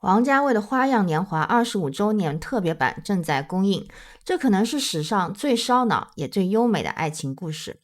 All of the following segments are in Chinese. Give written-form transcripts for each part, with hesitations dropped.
王家卫的《花样年华》25周年特别版正在公映，这可能是史上最烧脑也最优美的爱情故事。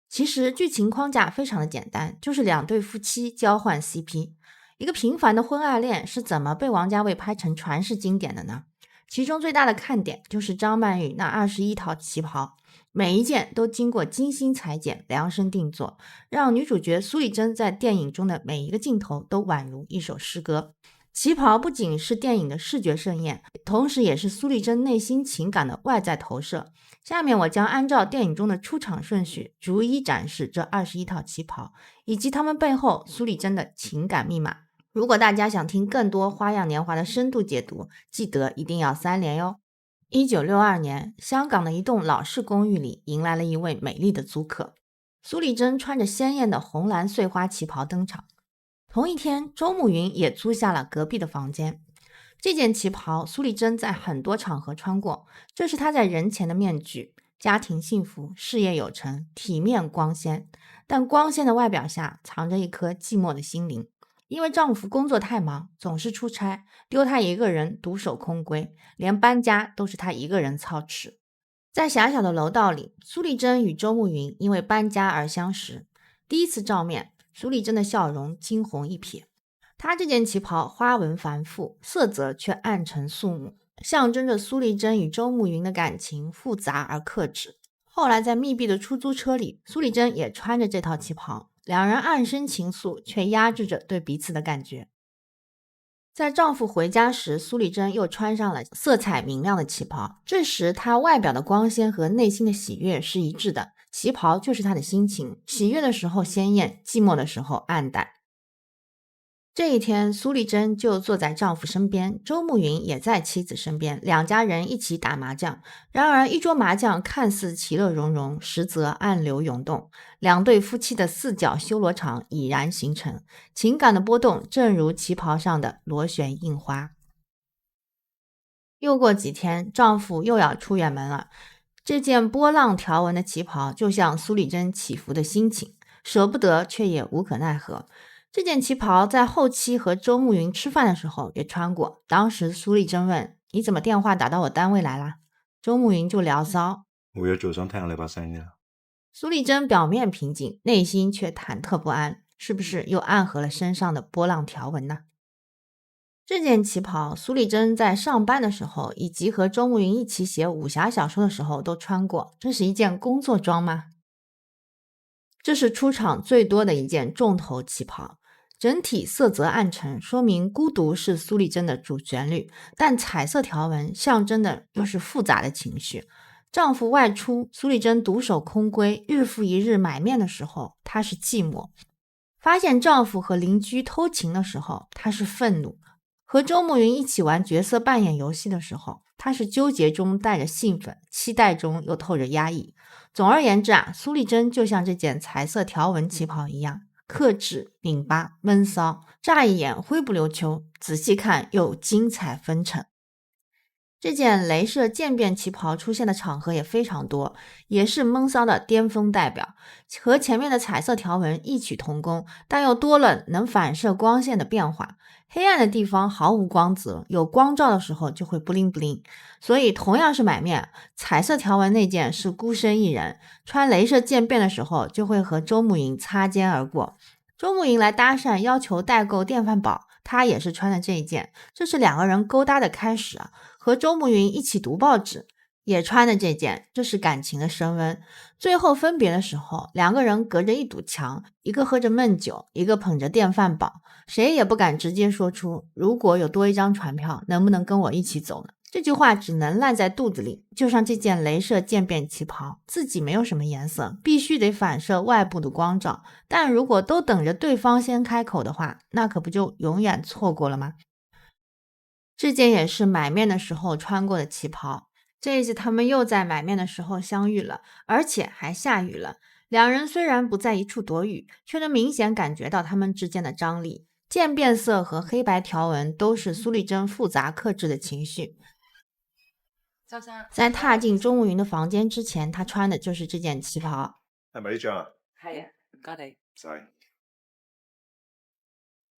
其实剧情框架非常的简单，就是两对夫妻交换 CP。一个平凡的婚爱恋是怎么被王家卫拍成传世经典的呢？其中最大的看点就是张曼玉那21套旗袍，每一件都经过精心裁剪、量身定做，让女主角苏丽珍在电影中的每一个镜头都宛如一首诗歌。旗袍不仅是电影的视觉盛宴，同时也是苏丽珍内心情感的外在投射。下面我将按照电影中的出场顺序，逐一展示这21套旗袍，以及他们背后苏丽珍的情感密码。如果大家想听更多《花样年华》的深度解读，记得一定要3连哟。1962年，香港的一栋老式公寓里迎来了一位美丽的租客，苏丽珍穿着鲜艳的红蓝碎花旗袍登场。同一天，周慕云也租下了隔壁的房间。这件旗袍，苏丽珍在很多场合穿过，这是她在人前的面具，家庭幸福，事业有成，体面光鲜。但光鲜的外表下，藏着一颗寂寞的心灵。因为丈夫工作太忙，总是出差，丢她一个人独守空闺，连搬家都是她一个人操持。在狭小的楼道里，苏丽珍与周慕云因为搬家而相识。第一次照面，苏丽珍的笑容惊鸿一瞥。她这件旗袍花纹繁复，色泽却暗沉肃穆，象征着苏丽珍与周慕云的感情复杂而克制。后来在密闭的出租车里，苏丽珍也穿着这套旗袍，两人暗生情愫，却压制着对彼此的感觉。在丈夫回家时，苏丽珍又穿上了色彩明亮的旗袍，这时她外表的光鲜和内心的喜悦是一致的，旗袍就是她的心情，喜悦的时候鲜艳，寂寞的时候暗淡。这一天，苏丽珍就坐在丈夫身边，周慕云也在妻子身边，两家人一起打麻将。然而一桌麻将看似其乐融融，实则暗流涌动，两对夫妻的四角修罗场已然形成，情感的波动正如旗袍上的螺旋印花。又过几天，丈夫又要出远门了，这件波浪条纹的旗袍就像苏丽珍起伏的心情，舍不得却也无可奈何。这件旗袍在后期和周慕云吃饭的时候也穿过，当时苏丽珍问：你怎么电话打到我单位来了？周慕云就聊骚：我約早上聽下你把聲嘅。苏丽珍表面平静，内心却忐忑不安，是不是又暗合了身上的波浪条纹呢？这件旗袍，苏丽珍在上班的时候，以及和周慕云一起写武侠小说的时候都穿过，这是一件工作装吗？这是出场最多的一件重头旗袍，整体色泽暗沉，说明孤独是苏丽珍的主旋律，但彩色条纹象征的又是复杂的情绪。丈夫外出，苏丽珍独守空闺，日复一日买面的时候，她是寂寞；发现丈夫和邻居偷情的时候，她是愤怒；和周慕云一起玩角色扮演游戏的时候，她是纠结中带着兴奋，期待中又透着压抑。总而言之啊，苏丽珍就像这件彩色条纹旗袍一样，克制、拧巴、闷骚，乍一眼灰不溜秋，仔细看又精彩纷呈。这件镭射渐变旗袍出现的场合也非常多，也是闷骚的巅峰代表，和前面的彩色条纹异曲同工，但又多了能反射光线的变化。黑暗的地方毫无光泽，有光照的时候就会不灵不灵。所以同样是买面，彩色条纹那件是孤身一人，穿镭射渐变的时候就会和周慕云擦肩而过。周慕云来搭讪，要求代购电饭煲，他也是穿的这一件，这是两个人勾搭的开始啊。和周慕云一起读报纸，也穿的这件，这是感情的升温。最后分别的时候，两个人隔着一堵墙，一个喝着闷酒，一个捧着电饭煲，谁也不敢直接说出如果有多一张船票，能不能跟我一起走呢？这句话只能烂在肚子里，就像这件镭射渐变旗袍，自己没有什么颜色，必须得反射外部的光照，但如果都等着对方先开口的话，那可不就永远错过了吗？这件也是买面的时候穿过的旗袍，这一次他们又在买面的时候相遇了，而且还下雨了。两人虽然不在一处躲雨，却能明显感觉到他们之间的张力。渐变色和黑白条纹都是苏丽珍复杂克制的情绪。周生，在踏进周慕云的房间之前，他穿的就是这件旗袍。係咪呢張啊？係啊，唔該你。唔使。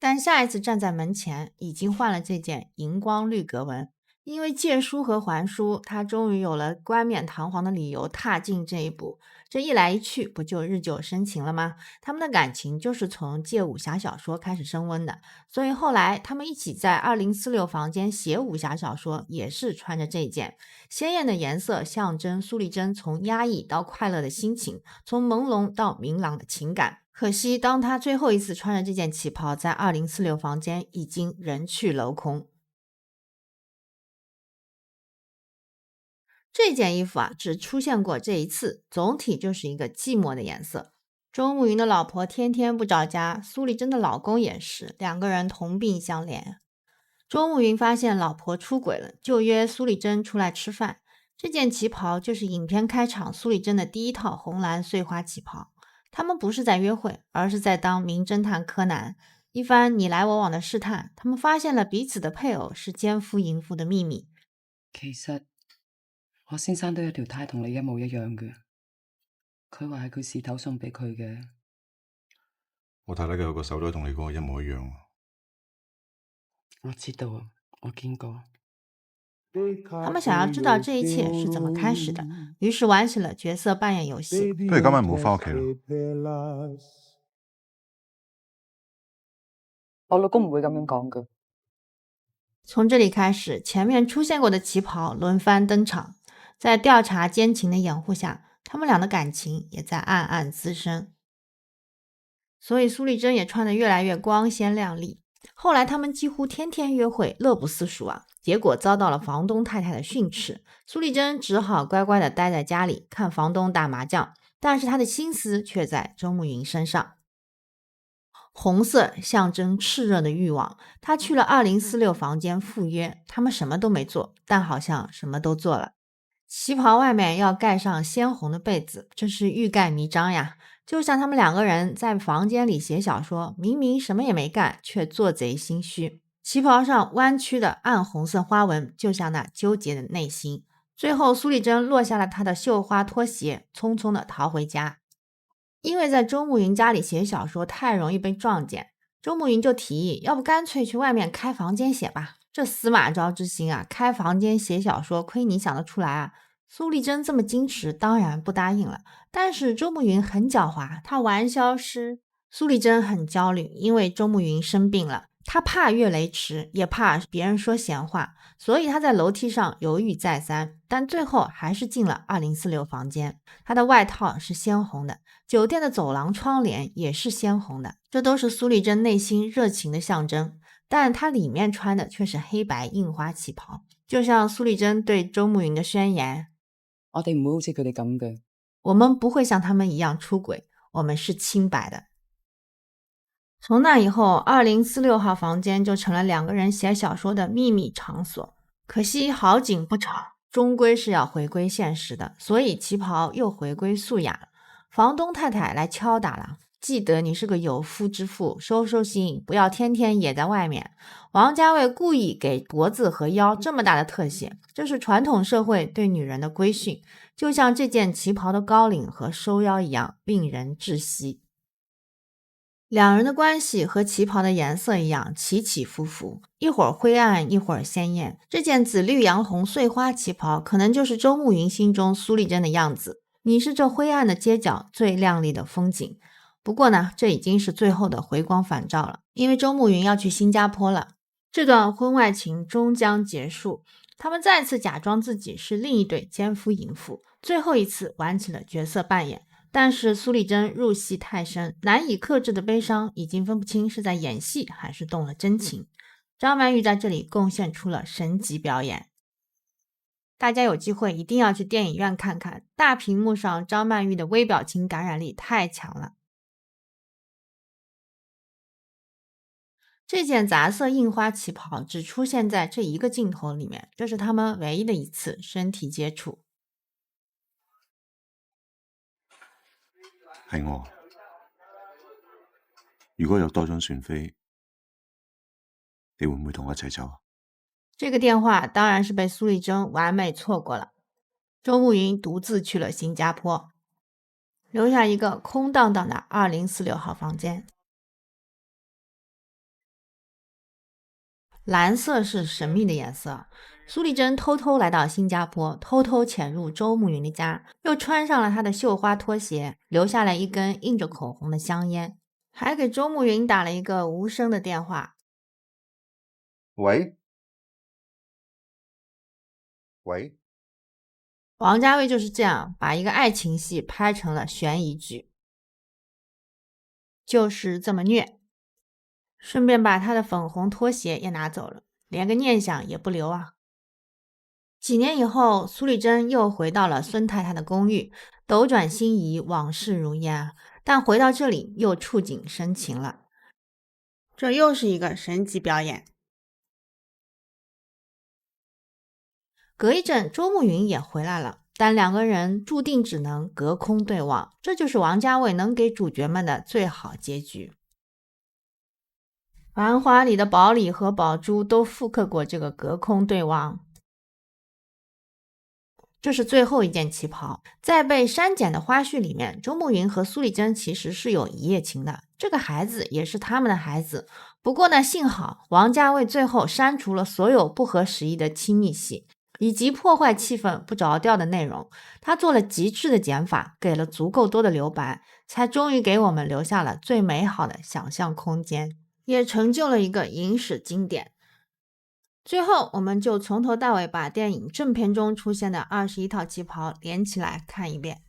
但下一次站在门前，已经换了这件荧光绿格纹。因为借书和还书，他终于有了冠冕堂皇的理由踏进这一步。这一来一去，不就日久生情了吗？他们的感情就是从借武侠小说开始升温的，所以后来他们一起在2046房间写武侠小说，也是穿着这件。鲜艳的颜色象征苏丽珍从压抑到快乐的心情，从朦胧到明朗的情感。可惜，当他最后一次穿着这件旗袍在2046房间，已经人去楼空。这件衣服啊，只出现过这一次，总体就是一个寂寞的颜色。周慕云的老婆天天不着家，苏丽珍的老公也是，两个人同病相怜。周慕云发现老婆出轨了，就约苏丽珍出来吃饭。这件旗袍就是影片开场苏丽珍的第一套红蓝碎花旗袍。他们不是在约会，而是在当名侦探柯南。一番你来我往的试探，他们发现了彼此的配偶是奸夫淫妇的秘密。其實我先生都有條呔同你一模一樣嘅，佢話係佢事頭送俾佢嘅。我太太嘅有個手袋同你嗰個一模一樣。我知道啊，我見過。他们想要知道这一切是怎么开始的，于是玩起了角色扮演游戏。不如今晚唔好翻屋企咯。我老公唔會咁樣講嘅。从这里开始，前面出现过的旗袍轮番登场，在调查奸情的掩护下，他们俩的感情也在暗暗滋生。所以苏丽珍也穿得越来越光鲜亮丽。后来他们几乎天天约会，乐不思蜀啊。结果遭到了房东太太的训斥，苏丽珍只好乖乖地待在家里看房东打麻将，但是她的心思却在周慕云身上。红色象征炽热的欲望，他去了2046房间赴约，他们什么都没做，但好像什么都做了。旗袍外面要盖上鲜红的被子，这是欲盖弥彰呀。就像他们两个人在房间里写小说，明明什么也没干，却做贼心虚。旗袍上弯曲的暗红色花纹，就像那纠结的内心。最后，苏丽珍落下了她的绣花拖鞋，匆匆地逃回家。因为在周慕云家里写小说太容易被撞见，周慕云就提议，要不干脆去外面开房间写吧。这司马昭之心啊，开房间写小说，亏你想得出来啊！苏丽珍这么矜持，当然不答应了。但是周慕云很狡猾，他玩消失。苏丽珍很焦虑，因为周慕云生病了，他怕越雷池，也怕别人说闲话，所以他在楼梯上犹豫再三，但最后还是进了2046房间。他的外套是鲜红的，酒店的走廊窗帘也是鲜红的，这都是苏丽珍内心热情的象征。但她里面穿的却是黑白印花旗袍，就像苏丽珍对周慕云的宣言：我哋唔會好似佢哋咁嘅。我们不会像他们一样出轨，我们是清白的。从那以后，2046号房间就成了两个人写小说的秘密场所。可惜好景不长，终归是要回归现实的，所以旗袍又回归素雅了。房东太太来敲打了，记得你是个有夫之妇，收收心，不要天天也在外面。王家卫故意给脖子和腰这么大的特写，这是传统社会对女人的规训，就像这件旗袍的高领和收腰一样，令人窒息。两人的关系和旗袍的颜色一样起起伏伏，一会儿灰暗，一会儿鲜艳。这件紫绿洋红碎花旗袍可能就是周慕云心中苏丽珍的样子，你是这灰暗的街角最亮丽的风景。不过呢，这已经是最后的回光返照了，因为周慕云要去新加坡了，这段婚外情终将结束。他们再次假装自己是另一对奸夫淫妇，最后一次玩起了角色扮演。但是苏丽珍入戏太深，难以克制的悲伤已经分不清是在演戏还是动了真情。张曼玉在这里贡献出了神级表演，大家有机会一定要去电影院看看，大屏幕上张曼玉的微表情感染力太强了。这件杂色印花旗袍只出现在这一个镜头里面，这是他们唯一的一次身體接觸。係我。如果有多張船飛，你會唔會同我一齊走啊？这个电话当然是被苏丽珍完美错过了。周慕云独自去了新加坡，留下一个空荡荡的2046号房间。蓝色是神秘的颜色。苏丽珍偷偷来到新加坡，偷偷潜入周慕云的家，又穿上了他的绣花拖鞋，留下了一根印着口红的香烟，还给周慕云打了一个无声的电话。喂？王家卫就是这样把一个爱情戏拍成了悬疑剧，就是这么虐。顺便把他的粉红拖鞋也拿走了，连个念想也不留啊。几年以后，苏丽珍又回到了孙太太的公寓，斗转星移，往事如烟啊。但回到这里又触景生情了，这又是一个神级表演。隔一阵，周慕云也回来了，但两个人注定只能隔空对望，这就是王家卫能给主角们的最好结局。繁华里的宝莉和宝珠都复刻过这个隔空对望。这是最后一件旗袍，在被删减的花絮里面，周慕云和苏丽珍其实是有一夜情的，这个孩子也是他们的孩子。不过呢，幸好王家卫最后删除了所有不合时宜的亲密戏，以及破坏气氛不着调的内容，他做了极致的减法，给了足够多的留白，才终于给我们留下了最美好的想象空间，也成就了一个影史经典。最后，我们就从头到尾把电影正片中出现的21套旗袍连起来看一遍。